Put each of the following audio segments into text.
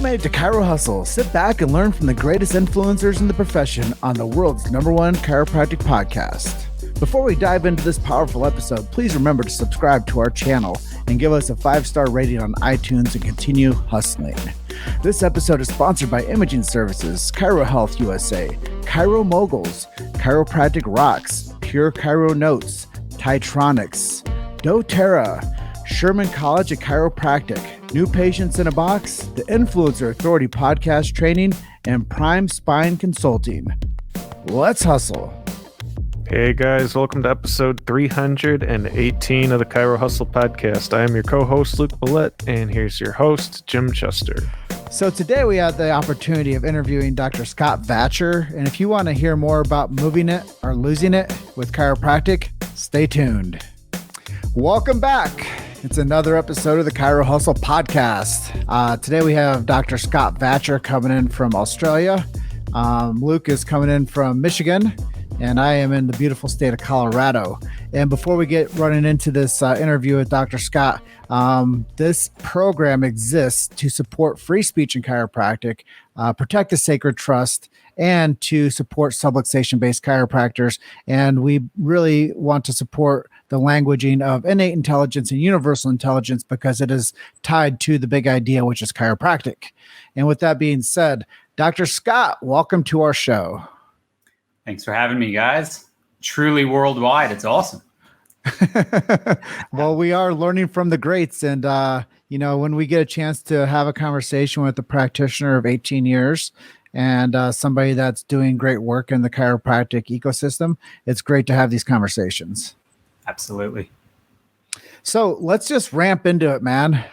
made it to Chirohustle. Sit back and learn from the greatest influencers in the profession on the world's #1 chiropractic podcast. Before we dive into this powerful episode, please remember to subscribe to our channel and give us a 5-star rating on iTunes and continue hustling. This episode is sponsored by Imaging Services, Chiro Health USA, Chiro Moguls, Chiropractic Rocks, Pure Chiro Notes, Titronics, doTERRA, Sherman College of Chiropractic, New Patients in a Box, the Influencer Authority Podcast Training, and Prime Spine Consulting. Let's hustle. Hey guys, welcome to episode 318 of the Chiro Hustle podcast. I am your co-host Luke Millette, and here's your host Jim Chester. So today we had the opportunity of interviewing Dr. Scott Vatcher, and if you want to hear more about moving it or losing it with chiropractic, stay tuned. Welcome back. It's another episode of the Chiro Hustle podcast. Today we have Dr. Scott Vatcher coming in from Australia. Luke is coming in from Michigan, and I am in the beautiful state of Colorado. And before we get running into this interview with Dr. Scott, this program exists to support free speech in chiropractic, protect the sacred trust, and to support subluxation-based chiropractors. And we really want to support the languaging of innate intelligence and universal intelligence because it is tied to the big idea, which is chiropractic. And with that being said, Dr. Scott, welcome to our show. Thanks for having me, guys. Truly worldwide. It's awesome. Well, we are learning from the greats. And, when we get a chance to have a conversation with a practitioner of 18 years and somebody that's doing great work in the chiropractic ecosystem, it's great to have these conversations. Absolutely. So let's just ramp into it, man.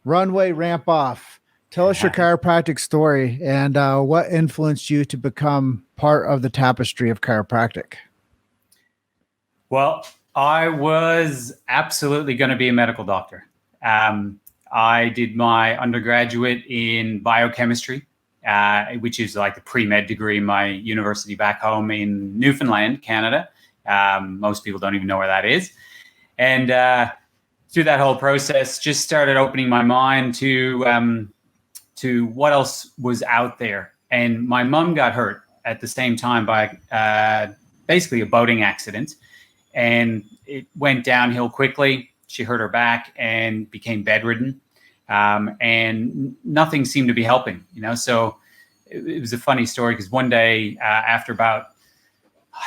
Runway ramp off. Tell us your chiropractic story and what influenced you to become part of the tapestry of chiropractic. Well, I was absolutely going to be a medical doctor. I did my undergraduate in biochemistry, which is like the pre-med degree in my university back home in Newfoundland, Canada. Most people don't even know where that is. And through that whole process, just started opening my mind to what else was out there. And my mom got hurt at the same time by basically a boating accident. And it went downhill quickly. She hurt her back and became bedridden. And nothing seemed to be helping, So it was a funny story because one day after I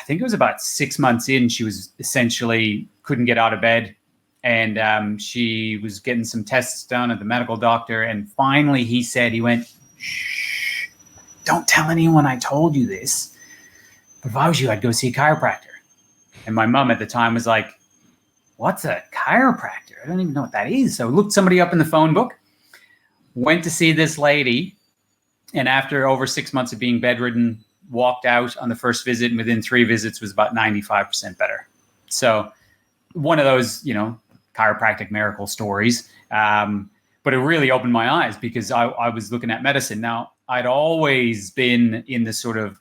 think it was about 6 months in, she was essentially couldn't get out of bed. And she was getting some tests done at the medical doctor. And finally he went, "Shh, don't tell anyone I told you this. But if I was you, I'd go see a chiropractor." And my mom at the time was like, "What's a chiropractor? I don't even know what that is." So I looked somebody up in the phone book, went to see this lady. And after over 6 months of being bedridden, walked out on the first visit, and within 3 visits was about 95% better. So one of those, chiropractic miracle stories. But it really opened my eyes because I was looking at medicine. Now, I'd always been in this sort of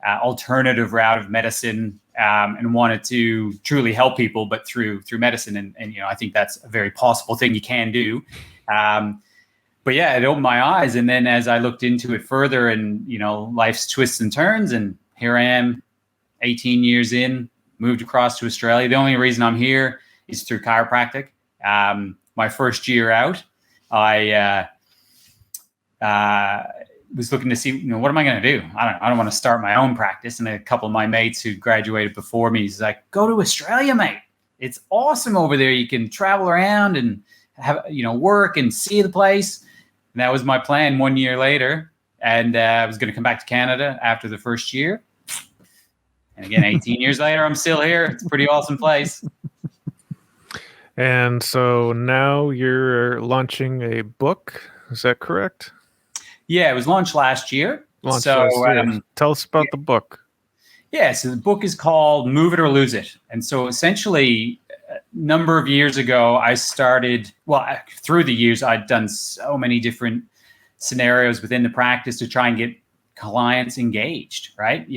alternative route of medicine and wanted to truly help people, but through medicine. And I think that's a very possible thing you can do. But yeah, it opened my eyes. And then as I looked into it further and, life's twists and turns, and here I am 18 years in, moved across to Australia. The only reason I'm here is through chiropractic. My first year out, I was looking to see, what am I going to do? I don't want to start my own practice. And a couple of my mates who graduated before me, he's like, "Go to Australia, mate. It's awesome over there. You can travel around and have, work and see the place." And that was my plan 1 year later. And I was going to come back to Canada after the first year. And again, 18 years later, I'm still here. It's a pretty awesome place. And so now you're launching a book. Is that correct? Yeah, it was launched last year. Tell us about the book. Yeah, so the book is called Move It or Lose It. And so essentially, a number of years ago, I started, through the years, I'd done so many different scenarios within the practice to try and get clients engaged, right?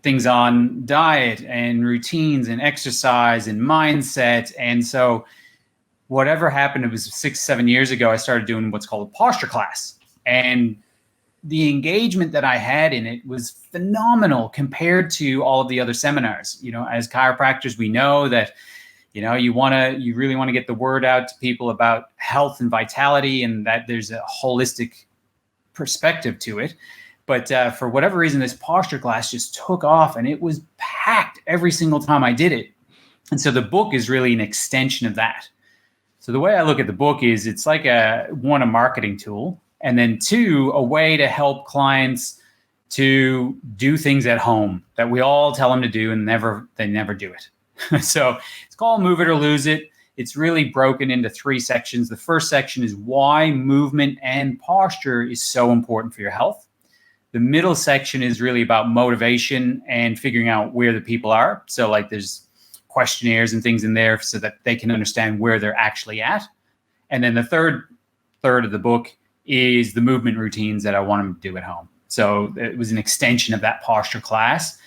Things on diet and routines and exercise and mindset. And so whatever happened, it was 6-7 years ago, I started doing what's called a posture class. And the engagement that I had in it was phenomenal compared to all of the other seminars. As chiropractors, we know that, you really want to get the word out to people about health and vitality, and that there's a holistic perspective to it. But for whatever reason, this posture class just took off, and it was packed every single time I did it. And so the book is really an extension of that. So the way I look at the book is it's like a marketing tool, and then 2, a way to help clients to do things at home that we all tell them to do and they never do it. So it's called Move It or Lose It. It's really broken into 3 sections. The first section is why movement and posture is so important for your health. The middle section is really about motivation and figuring out where the people are. So like there's questionnaires and things in there so that they can understand where they're actually at. And then the third of the book is the movement routines that I want them to do at home. So it was an extension of that posture class,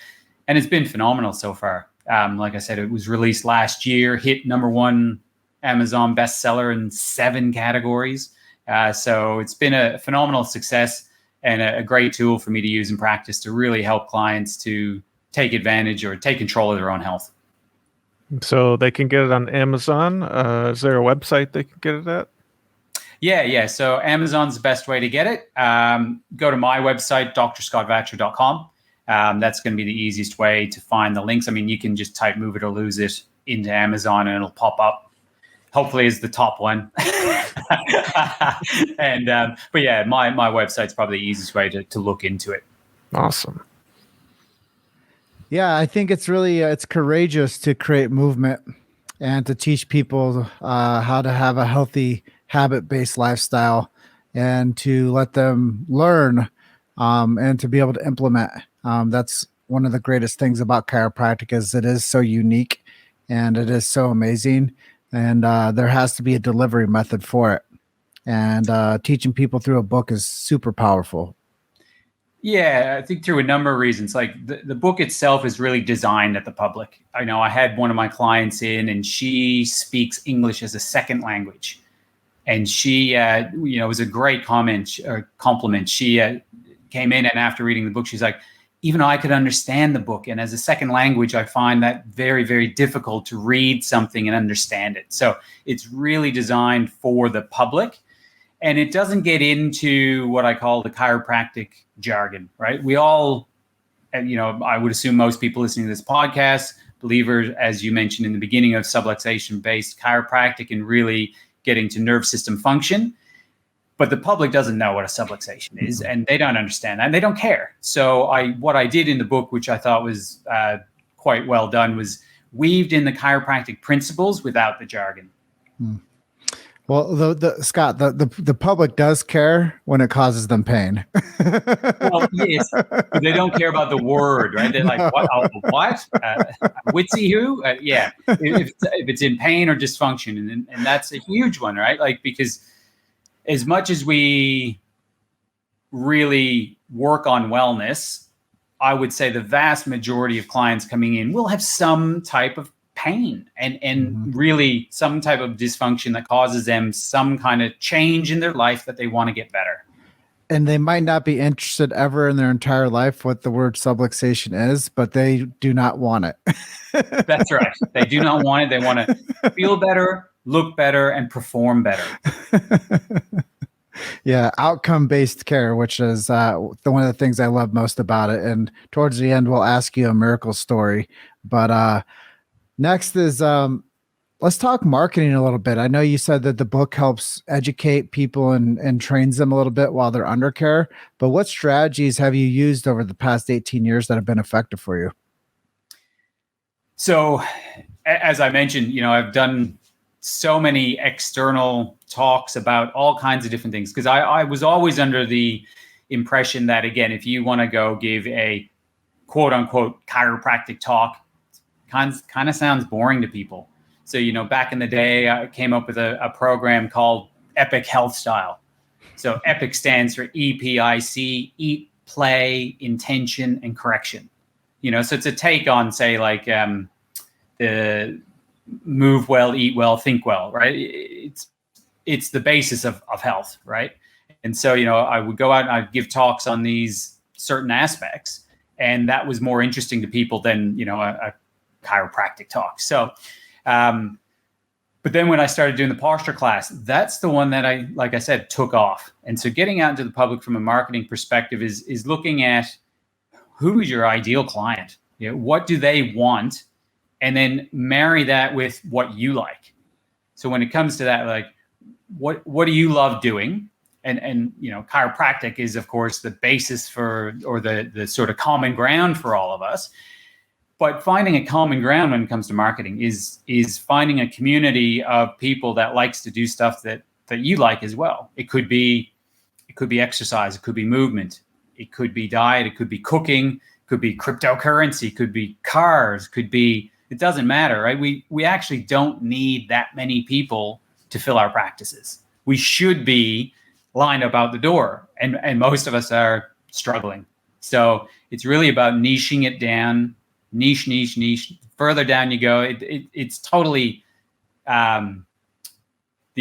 and it's been phenomenal so far. Like I said, it was released last year, hit #1 Amazon bestseller in 7 categories. So it's been a phenomenal success and a great tool for me to use in practice to really help clients to take advantage or take control of their own health. So they can get it on Amazon. Is there a website they can get it at? Yeah. So Amazon's the best way to get it. Go to my website, drscottvatcher.com. That's going to be the easiest way to find the links. I mean, you can just type Move It or Lose It into Amazon and it'll pop up. Hopefully it's the top one. But yeah, my website's probably the easiest way to look into it. Awesome. Yeah, I think it's really, it's courageous to create movement and to teach people how to have a healthy habit-based lifestyle and to let them learn and to be able to implement. That's one of the greatest things about chiropractic is it is so unique and it is so amazing. And there has to be a delivery method for it. And teaching people through a book is super powerful. Yeah, I think through a number of reasons. Like the book itself is really designed at the public. I know I had one of my clients in and she speaks English as a second language. And she, it was a great compliment. She came in and after reading the book, she's like, even though I could understand the book, and as a second language, I find that very, very difficult to read something and understand it. So it's really designed for the public. And it doesn't get into what I call the chiropractic jargon, right? We all, I would assume most people listening to this podcast, believers, as you mentioned in the beginning, of subluxation-based chiropractic and really getting to nerve system function. But the public doesn't know what a subluxation is, and they don't understand that, and they don't care. So what I did in the book, which I thought was quite well done, was weaved in the chiropractic principles without the jargon. Well, Scott, the public does care when it causes them pain. Well, yes, but they don't care about the word, right? They're like, what? Witsy who? Yeah, if it's in pain or dysfunction, and that's a huge one, right? Like, because as much as we really work on wellness, I would say the vast majority of clients coming in will have some type of pain and really some type of dysfunction that causes them some kind of change in their life that they want to get better. And they might not be interested ever in their entire life what the word subluxation is, but they do not want it. That's right. They do not want it. They want to feel better, look better, and perform better. Yeah, outcome-based care, which is one of the things I love most about it. And towards the end, we'll ask you a miracle story. But next is let's talk marketing a little bit. I know you said that the book helps educate people and trains them a little bit while they're under care, but what strategies have you used over the past 18 years that have been effective for you? So as I mentioned, I've done so many external talks about all kinds of different things because I was always under the impression that, again, if you want to go give a quote unquote chiropractic talk, kind of sounds boring to people. So, back in the day, I came up with a program called Epic Health Style. So EPIC stands for EPIC, eat, play, intention, and correction. So it's a take on, say, like the move well, eat well, think well, right? it's the basis of health, right? And so, I would go out and I'd give talks on these certain aspects, and that was more interesting to people than, a chiropractic talk. So, but then when I started doing the posture class, that's the one that like I said, took off. And so getting out into the public from a marketing perspective is looking at who is your ideal client? What do they want? And then marry that with what you like. So when it comes to that, like, what do you love doing? And chiropractic is, of course, the basis for, or the sort of common ground for all of us. But finding a common ground when it comes to marketing is finding a community of people that likes to do stuff that you like as well. It could be exercise, it could be movement, it could be diet, it could be cooking, it could be cryptocurrency, it could be cars, it doesn't matter, right? We actually don't need that many people to fill our practices. We should be lined up out the door, and most of us are struggling. So it's really about niching it down. Niche. Further down you go, it's totally the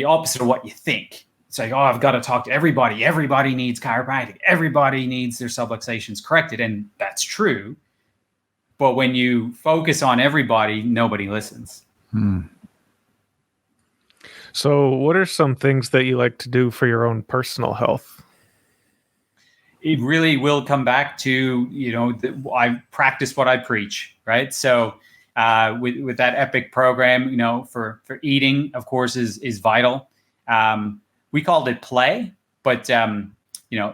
opposite of what you think. It's like, I've got to talk to everybody. Everybody needs chiropractic. Everybody needs their subluxations corrected, and that's true. But when you focus on everybody, nobody listens. So what are some things that you like to do for your own personal health? It really will come back to, I practice what I preach, right? So with that EPIC program, for eating, of course, is vital. We called it play, but,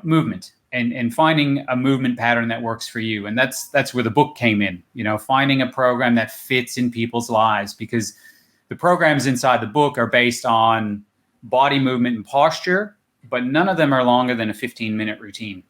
movement and finding a movement pattern that works for you. And that's where the book came in, finding a program that fits in people's lives, because the programs inside the book are based on body movement and posture, but none of them are longer than a 15-minute routine.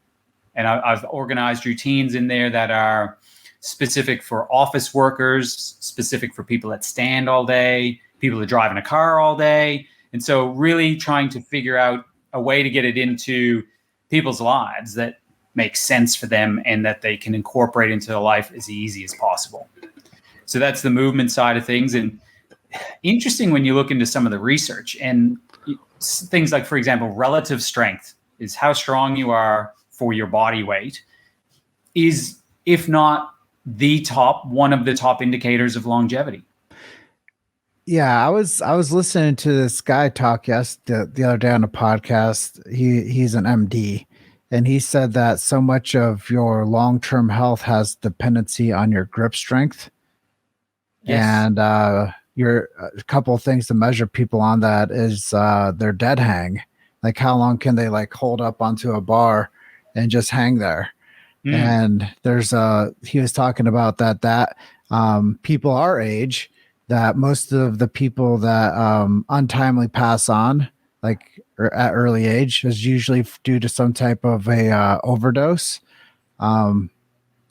And I've organized routines in there that are specific for office workers, specific for people that stand all day, people that drive in a car all day. And so really trying to figure out a way to get it into people's lives that makes sense for them and that they can incorporate into their life as easy as possible. So that's the movement side of things. And interesting when you look into some of the research and things like, for example, relative strength is how strong you are for your body weight, is, if not one of the top indicators of longevity. Yeah, I was listening to this guy talk the other day on a podcast. He's an MD, and he said that so much of your long-term health has dependency on your grip strength. Yes. And a couple of things to measure people on that is their dead hang. Like, how long can they hold up onto a bar and just hang there? And he was talking about that people our age, that most of the people that untimely pass on at early age is usually due to some type of a overdose. I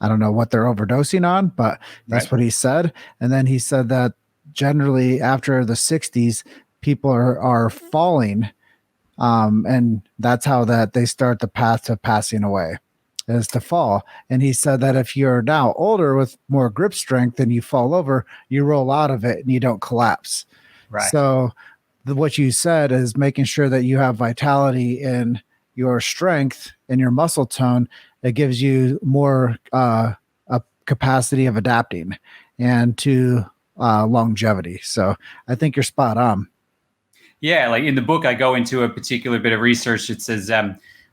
don't know what they're overdosing on, but that's what he said. And then he said that generally after the 60s, people are falling, and that's how that they start the path to passing away, is to fall. And he said that if you're now older with more grip strength and you fall over, you roll out of it and you don't collapse. Right. So what you said is making sure that you have vitality in your strength and your muscle tone. It gives you more a capacity of adapting and to longevity. So I think you're spot on. Yeah, like in the book, I go into a particular bit of research that says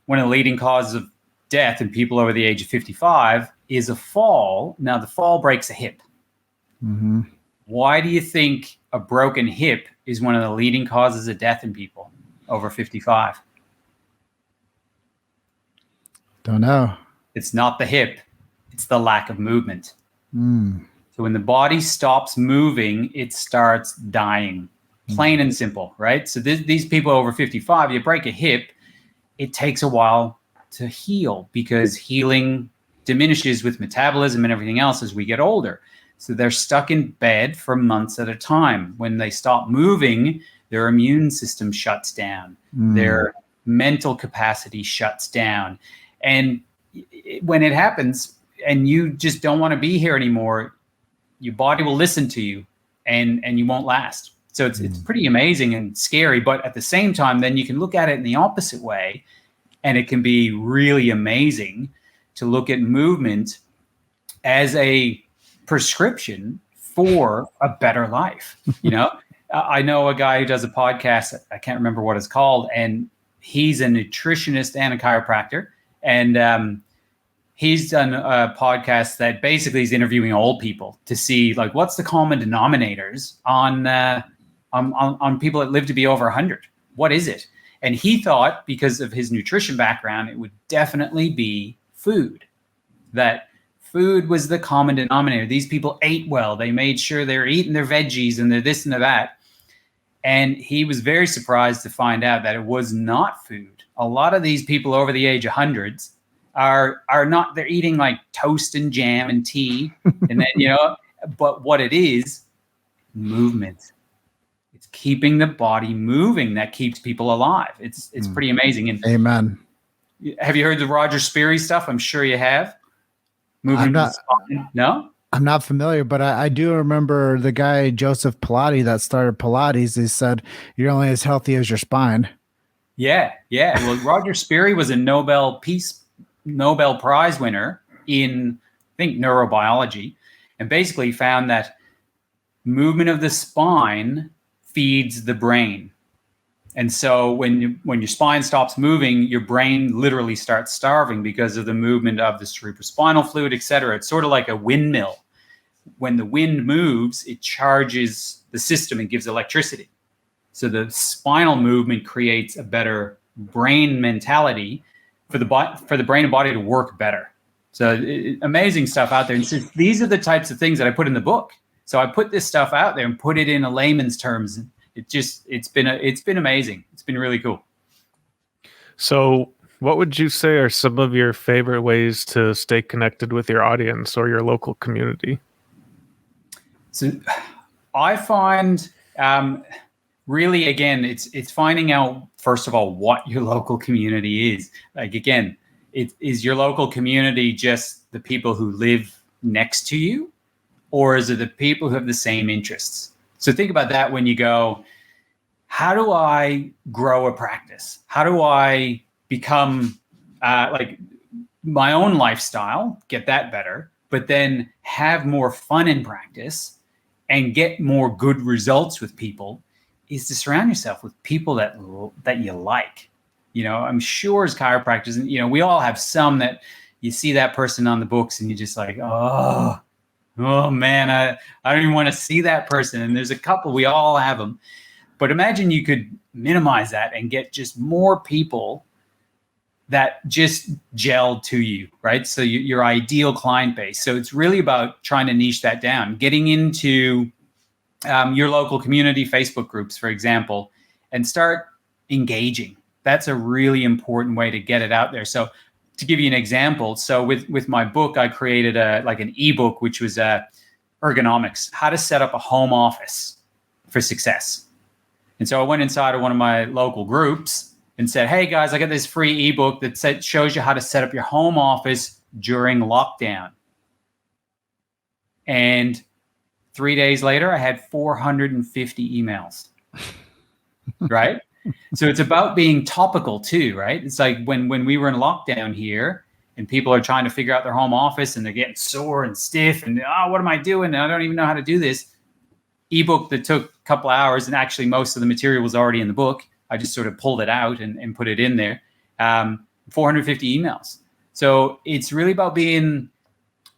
one of the leading causes of death in people over the age of 55 is a fall. Now, the fall breaks a hip. Mm-hmm. Why do you think a broken hip is one of the leading causes of death in people over 55? Don't know. It's not the hip. It's the lack of movement. So when the body stops moving, it starts dying. Plain and simple, right? So these people over 55, you break a hip, it takes a while to heal because healing diminishes with metabolism and everything else as we get older. So they're stuck in bed for months at a time. When they stop moving, their immune system shuts down. Their mental capacity shuts down. And when it happens and you just don't want to be here anymore, your body will listen to you and you won't last. So it's pretty amazing and scary. But at the same time, then you can look at it in the opposite way, and it can be really amazing to look at movement as a prescription for a better life. I know a guy who does a podcast, I can't remember what it's called, and he's a nutritionist and a chiropractor. And he's done a podcast that basically is interviewing old people to see like what's the common denominators on people that live to be over 100. What is it? And he thought, because of his nutrition background, it would definitely be food. That food was the common denominator. These people ate well. They made sure they were eating their veggies and their this and their that. And he was very surprised to find out that it was not food. A lot of these people over the age of hundreds are not, they're eating like toast and jam and tea. And then, but what it is, movement. It's keeping the body moving that keeps people alive. It's pretty amazing. And amen. Have you heard the Roger Sperry stuff? I'm sure you have. Moving No? I'm not familiar, but I do remember the guy, Joseph Pilates, that started Pilates. He said, you're only as healthy as your spine. Yeah. Well, Roger Sperry was a Nobel Prize winner in, I think, neurobiology, and basically found that movement of the spine feeds the brain. And so when your spine stops moving, your brain literally starts starving because of the movement of the cerebrospinal fluid, et cetera. It's sort of like a windmill. When the wind moves, it charges the system and gives electricity. So the spinal movement creates a better brain mentality for the brain and body to work better. So amazing stuff out there. And so these are the types of things that I put in the book. So I put this stuff out there and put it in a layman's terms. It's been amazing. It's been really cool. So what would you say are some of your favorite ways to stay connected with your audience or your local community? So I find really, again, it's finding out, first of all, what your local community is. Like, again, is your local community just the people who live next to you, or is it the people who have the same interests? So think about that when you go, how do I grow a practice? How do I become like my own lifestyle, get that better, but then have more fun in practice and get more good results with people? Is to surround yourself with people that you like. I'm sure as chiropractors, and we all have some that you see that person on the books and you're just like, oh man, I don't even want to see that person. And there's a couple, we all have them. But imagine you could minimize that and get just more people that just gel to you, right? So your ideal client base. So it's really about trying to niche that down, getting into your local community Facebook groups, for example, and start engaging. That's a really important way to get it out there. So to give you an example, so with my book, I created an ebook, which was ergonomics, how to set up a home office for success. And so I went inside of one of my local groups and said, hey guys, I got this free ebook that shows you how to set up your home office during lockdown. And 3 days later, I had 450 emails, right? So it's about being topical too, right? It's like when we were in lockdown here and people are trying to figure out their home office and they're getting sore and stiff and, what am I doing? I don't even know how to do this. Ebook that took a couple hours, and actually most of the material was already in the book. I just sort of pulled it out and put it in there. 450 emails. So it's really about being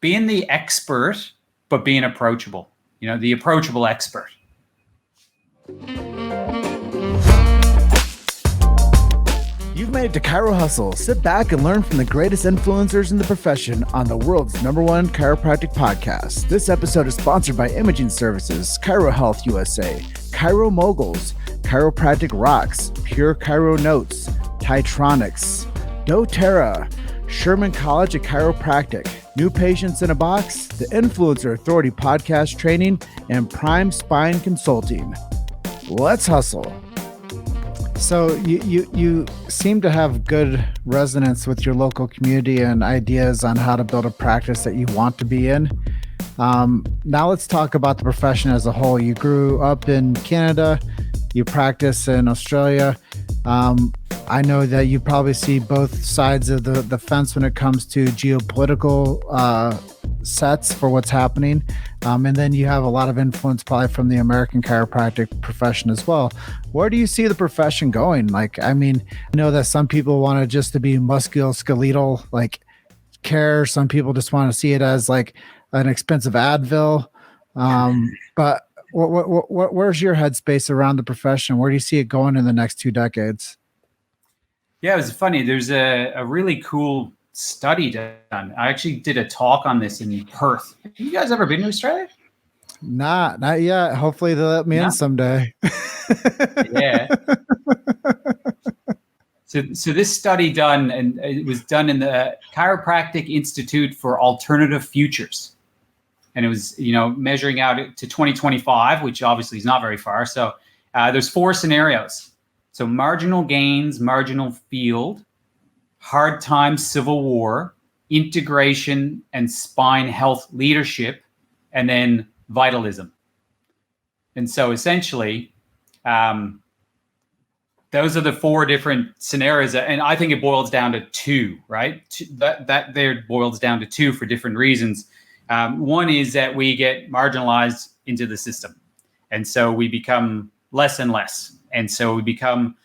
the expert, but being approachable, the approachable expert. You've made it to Chiro Hustle. Sit back and learn from the greatest influencers in the profession on the world's #1 chiropractic podcast. This episode is sponsored by Imaging Services, Chiro Health USA, Chiro Moguls, Chiropractic Rocks, Pure Chiro Notes, Titronics, doTERRA, Sherman College of Chiropractic, New Patients in a Box, the Influencer Authority Podcast Training, and Prime Spine Consulting. Let's hustle. So you seem to have good resonance with your local community and ideas on how to build a practice that you want to be in. Now let's talk about the profession as a whole. You grew up in Canada, you practice in Australia. I know that you probably see both sides of the fence when it comes to geopolitical sets for what's happening. And then you have a lot of influence probably from the American chiropractic profession as well. Where do you see the profession going? Like, I mean, I know that some people want it just to be musculoskeletal, like care. Some people just want to see it as like an expensive Advil. But where's your headspace around the profession? Where do you see it going in the next 2 decades? Yeah, it was funny. There's a really cool study done. I actually did a talk on this in Perth. Have you guys ever been to Australia? Not yet. Hopefully they'll let me in someday. Yeah. So this study done, and it was done in the Chiropractic Institute for Alternative Futures. And it was, measuring out to 2025, which obviously is not very far. So there's 4 scenarios. So marginal gains, marginal field, hard times, civil war, integration and spine health leadership, and then vitalism. And so essentially, those are the 4 different scenarios. And I think it boils down to 2, right? That there boils down to 2 for different reasons. One is that we get marginalized into the system. And so we become less and less. And so we become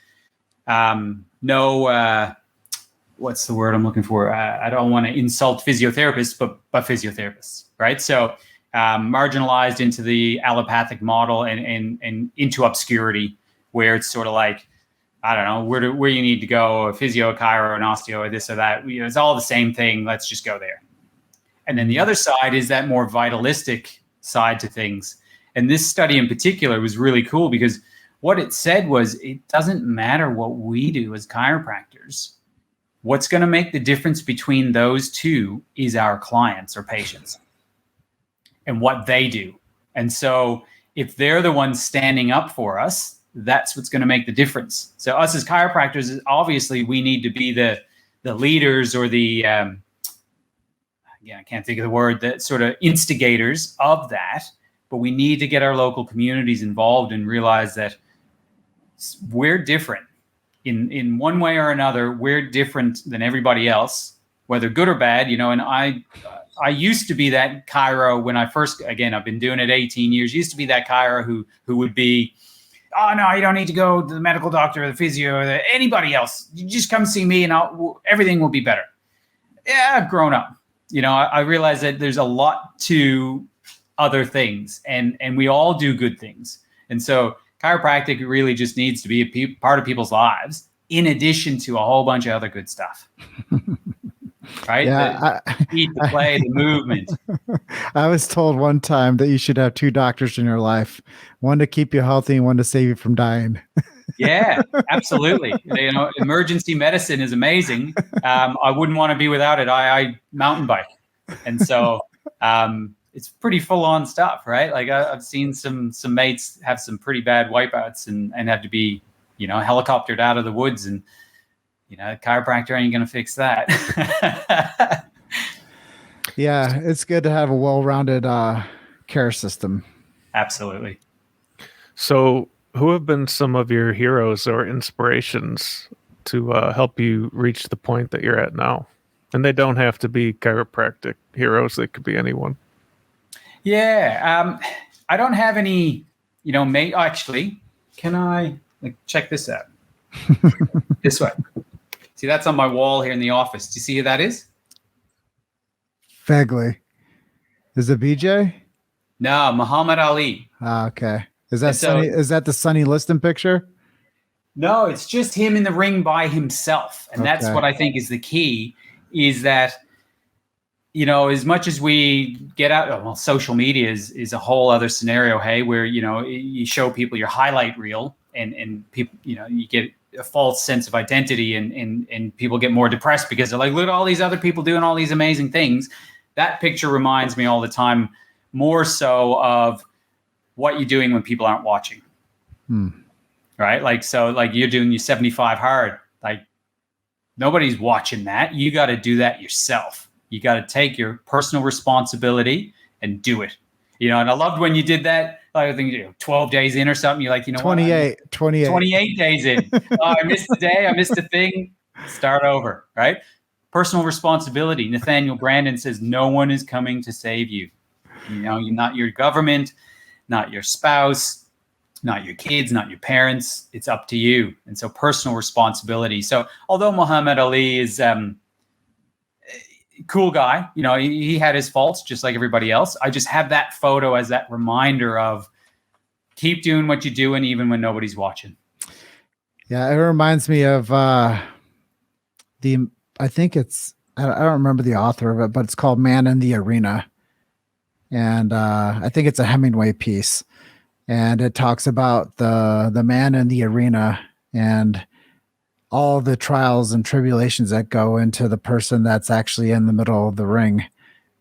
what's the word I'm looking for? I don't want to insult physiotherapists, but physiotherapists, right? So marginalized into the allopathic model and into obscurity, where it's sort of like, I don't know, where you need to go, a physio, a chiro, an osteo, or this or that. It's all the same thing. Let's just go there. And then the other side is that more vitalistic side to things. And this study in particular was really cool because what it said was it doesn't matter what we do as chiropractors. What's going to make the difference between those 2 is our clients or patients and what they do. And so if they're the ones standing up for us, that's what's going to make the difference. So us as chiropractors, obviously we need to be the leaders or the, I can't think of the word, that sort of instigators of that. But we need to get our local communities involved and realize that we're different in one way or another. We're different than everybody else, whether good or bad, and I used to be that chiro when I first, again, I've been doing it 18 years, used to be that chiro who would be, oh no, you don't need to go to the medical doctor or the physio or anybody else. You just come see me and everything will be better. Yeah, I've grown up. I realize that there's a lot to other things and we all do good things. And so chiropractic really just needs to be a part of people's lives in addition to a whole bunch of other good stuff. Right? Yeah, the play, the movement. I was told one time that you should have 2 doctors in your life, one to keep you healthy and one to save you from dying. Yeah, absolutely. Emergency medicine is amazing. I wouldn't want to be without it. I mountain bike. And so it's pretty full on stuff, right? Like I've seen some mates have some pretty bad wipeouts and have to be, helicoptered out of the woods, and, chiropractor ain't going to fix that. Yeah, it's good to have a well-rounded care system. Absolutely. So who have been some of your heroes or inspirations to help you reach the point that you're at now? And they don't have to be chiropractic heroes. They could be anyone. Yeah. I don't have any, mate. Actually, can I check this out? This way. See, that's on my wall here in the office. Do you see who that is? Vaguely. Is it BJ? No, Muhammad Ali. Okay. Is that the Sonny Liston picture? No, it's just him in the ring by himself. And that's what I think is the key, is that, as much as we get out, social media is a whole other scenario, hey, where, you show people your highlight reel and people, you get a false sense of identity and people get more depressed because they're like, look at all these other people doing all these amazing things. That picture reminds me all the time more so of what you're doing when people aren't watching. Right? Like you're doing your 75 hard, like nobody's watching that. You got to do that yourself. You got to take your personal responsibility and do it. And I loved when you did that. I think 12 days in or something. You're like, 28 days in. Oh, I missed the day. I missed the thing. Start over, right? Personal responsibility. Nathaniel Brandon says, no one is coming to save you. You're not your government, not your spouse, not your kids, not your parents. It's up to you. And so personal responsibility. So although Muhammad Ali is cool guy, he had his faults just like everybody else. I just have that photo as that reminder of keep doing what you're doing even when nobody's watching. Yeah, it reminds me of I think it's, I don't remember the author of it, but it's called Man in the Arena. And I think it's a Hemingway piece. And it talks about the man in the arena and all the trials and tribulations that go into the person that's actually in the middle of the ring,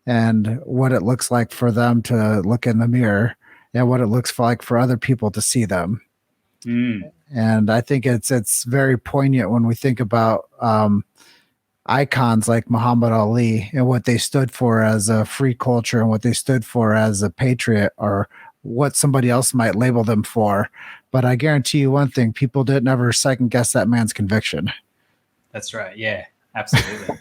and what it looks like for them to look in the mirror and what it looks like for other people to see them. And I think it's very poignant when we think about icons like Muhammad Ali and what they stood for as a free culture and what they stood for as a patriot, or what somebody else might label them for. But I guarantee you one thing, people didn't ever second guess that man's conviction. That's right. Yeah, absolutely.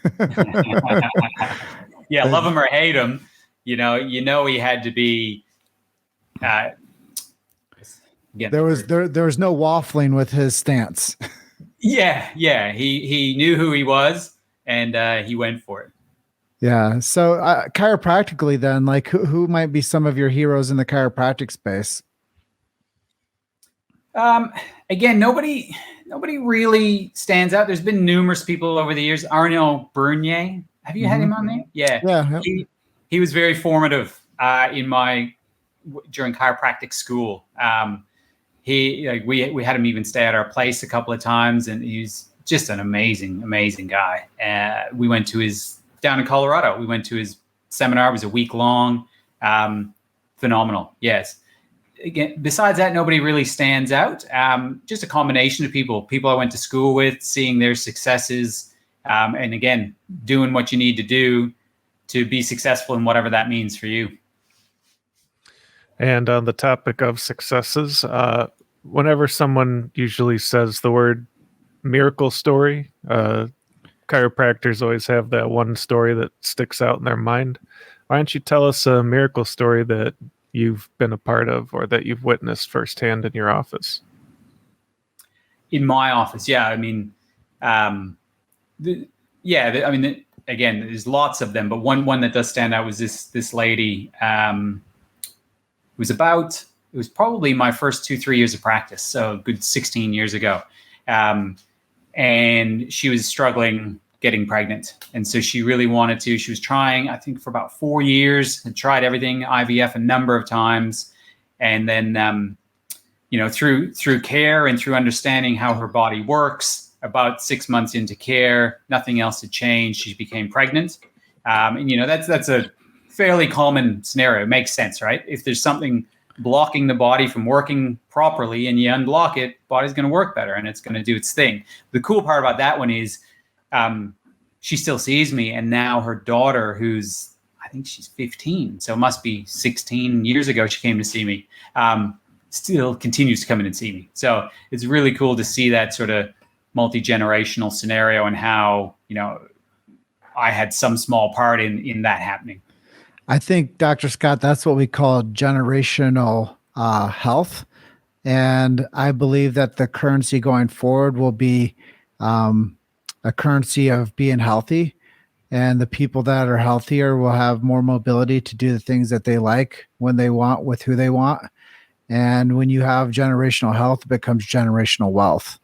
Yeah, love him or hate him, he had to be again, there was no waffling with his stance. Yeah. He knew who he was, and he went for it. Yeah. So chiropractically then, like who might be some of your heroes in the chiropractic space? Again, nobody really stands out. There's been numerous people over the years. Arnaud Bernier. Have you had him on there? Yeah. He was very formative during chiropractic school. We had him even stay at our place a couple of times, and he's just an amazing guy. We went to down in Colorado. We went to his seminar. It was a week long. Phenomenal. Yes. Again, besides that, nobody really stands out. Just a combination of people I went to school with, seeing their successes, and again, doing what you need to do to be successful in whatever that means for you. And on the topic of successes, whenever someone usually says the word miracle story, chiropractors always have that one story that sticks out in their mind. Why don't you tell us a miracle story that you've been a part of or that you've witnessed firsthand in your office? In my office, yeah. I mean, again, there's lots of them, but one that does stand out was this lady. It was probably my first 2-3 years of practice, so a good 16 years ago. And she was struggling getting pregnant. And so she really wanted to. She was trying, I think, for about 4 years, and tried everything, IVF a number of times. And then, through care and through understanding how her body works, about 6 months into care, nothing else had changed. She became pregnant. That's a fairly common scenario. It makes sense, right? If there's something blocking the body from working properly and you unblock it, body's going to work better and it's going to do its thing. The cool part about that one is she still sees me, and now her daughter, who's, I think she's 15, so it must be 16 years ago she came to see me, still continues to come in and see me. So it's really cool to see that sort of multi-generational scenario and how, I had some small part in that happening. I think, Dr. Scott, that's what we call generational health. And I believe that the currency going forward will be a currency of being healthy. And the people that are healthier will have more mobility to do the things that they like when they want with who they want. And when you have generational health, it becomes generational wealth.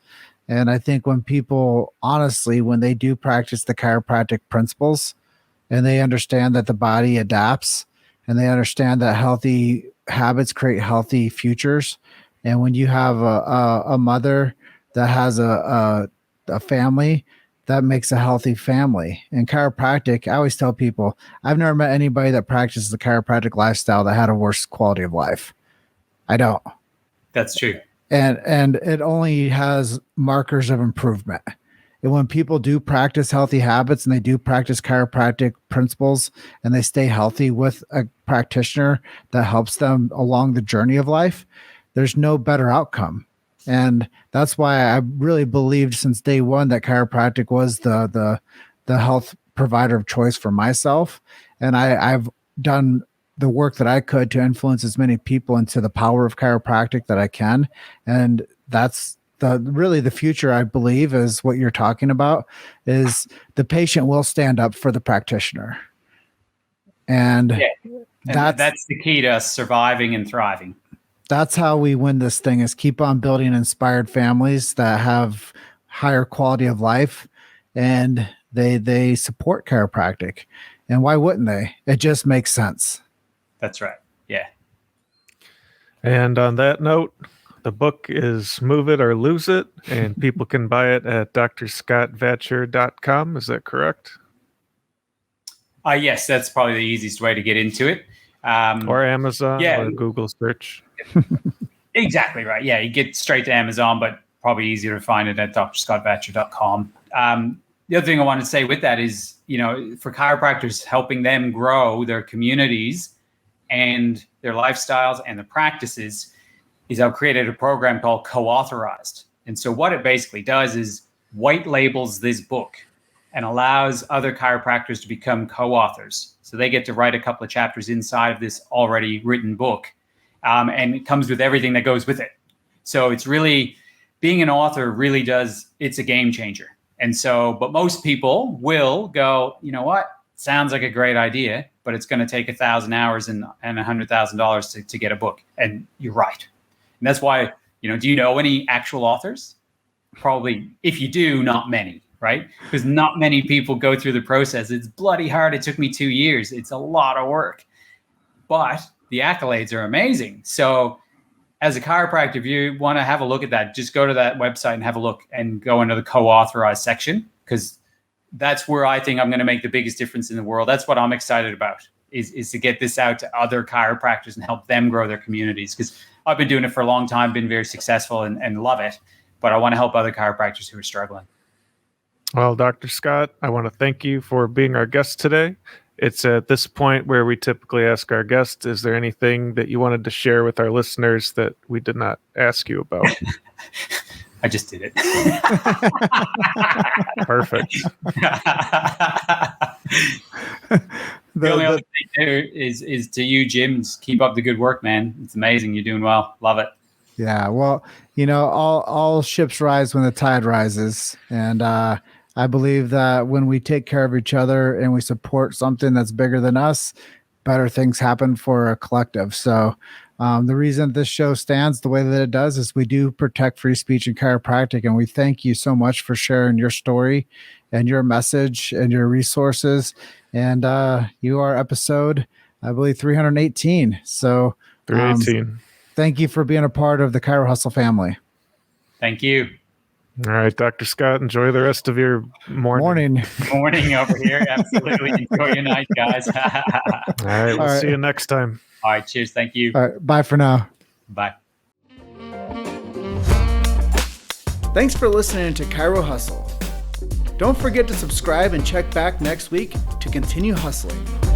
And I think when people, honestly, when they do practice the chiropractic principles and they understand that the body adapts and they understand that healthy habits create healthy futures. And when you have a mother that has a family, that makes a healthy family. And chiropractic, I always tell people, I've never met anybody that practices the chiropractic lifestyle that had a worse quality of life. I don't. That's true. And it only has markers of improvement. And when people do practice healthy habits and they do practice chiropractic principles and they stay healthy with a practitioner that helps them along the journey of life, there's no better outcome. And that's why I really believed since day one that chiropractic was the health provider of choice for myself. And I've done the work that I could to influence as many people into the power of chiropractic that I can. And that's really the future, I believe, is what you're talking about, is the patient will stand up for the practitioner. And that's the key to us surviving and thriving. That's how we win this thing, is keep on building inspired families that have higher quality of life, and they support chiropractic. And why wouldn't they? It just makes sense. That's right. Yeah. And on that note, the book is Move It or Lose It, and people can buy it at drscottvatcher.com. Is that correct? Yes, that's probably the easiest way to get into it. Or Amazon or Google search. Exactly right. Yeah, you get straight to Amazon, but probably easier to find it at drscottvatcher.com. The other thing I want to say with that is, for chiropractors, helping them grow their communities and their lifestyles and the practices, is I've created a program called Co-Authorized. And so what it basically does is white labels this book and allows other chiropractors to become co-authors. So they get to write a couple of chapters inside of this already written book. And it comes with everything that goes with it. So it's really, being an author really it's a game changer. And so, but most people will go, you know what, sounds like a great idea, but it's going to take 1,000 hours and $100,000 to get a book. And you're right. And that's why, do you know any actual authors? Probably, if you do, not many, right? Because not many people go through the process. It's bloody hard. It took me 2 years. It's a lot of work, but the accolades are amazing. So as a chiropractor, if you want to have a look at that, just go to that website and have a look and go into the co-authorized section, because that's where I think I'm going to make the biggest difference in the world. That's what I'm excited about, is to get this out to other chiropractors and help them grow their communities. Because I've been doing it for a long time, been very successful and love it, but I want to help other chiropractors who are struggling. Well, Dr. Scott, I want to thank you for being our guest today. It's at this point where we typically ask our guests, is there anything that you wanted to share with our listeners that we did not ask you about? I just did it. Perfect. The only other thing there is to you, Jim, keep up the good work, man. It's amazing. You're doing well. Love it. Yeah. Well, all ships rise when the tide rises. And I believe that when we take care of each other and we support something that's bigger than us, better things happen for a collective. So the reason this show stands the way that it does is we do protect free speech and chiropractic. And we thank you so much for sharing your story and your message and your resources. And you are episode, I believe, 318. So 318. Thank you for being a part of the Chirohustle family. Thank you. All right, Dr. Scott, enjoy the rest of your morning over here. Absolutely. Enjoy your night, guys. All right, we'll see you next time. All right, cheers. Thank you. All right, bye for now. Bye. Thanks for listening to Chiro Hustle. Don't forget to subscribe and check back next week to continue hustling.